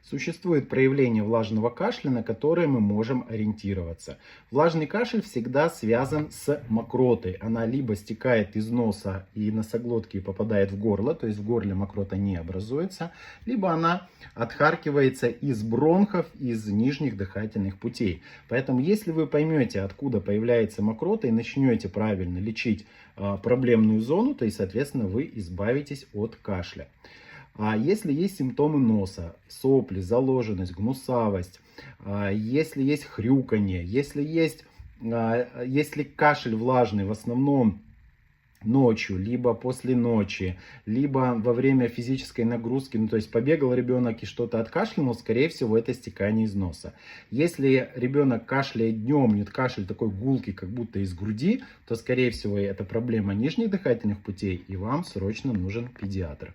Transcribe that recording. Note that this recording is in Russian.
Существует проявление влажного кашля, на которое мы можем ориентироваться. Влажный кашель всегда связан с мокротой. Она либо стекает из носа и носоглотки и попадает в горло, то есть в горле мокрота не образуется, либо она отхаркивается из бронхов, из нижних дыхательных путей. Поэтому, если вы поймете, откуда появляется мокрота и начнете правильно лечить проблемную зону, то и, соответственно, вы избавитесь от кашля. А если есть симптомы носа, сопли, заложенность, гнусавость, если есть хрюканье, если кашель влажный в основном ночью, либо после ночи, либо во время физической нагрузки, то есть побегал ребенок и что-то откашлянул, скорее всего, это стекание из носа. Если ребенок кашляет днем, нет, кашель такой гулкий, как будто из груди, то, скорее всего, это проблема нижних дыхательных путей, и вам срочно нужен педиатр.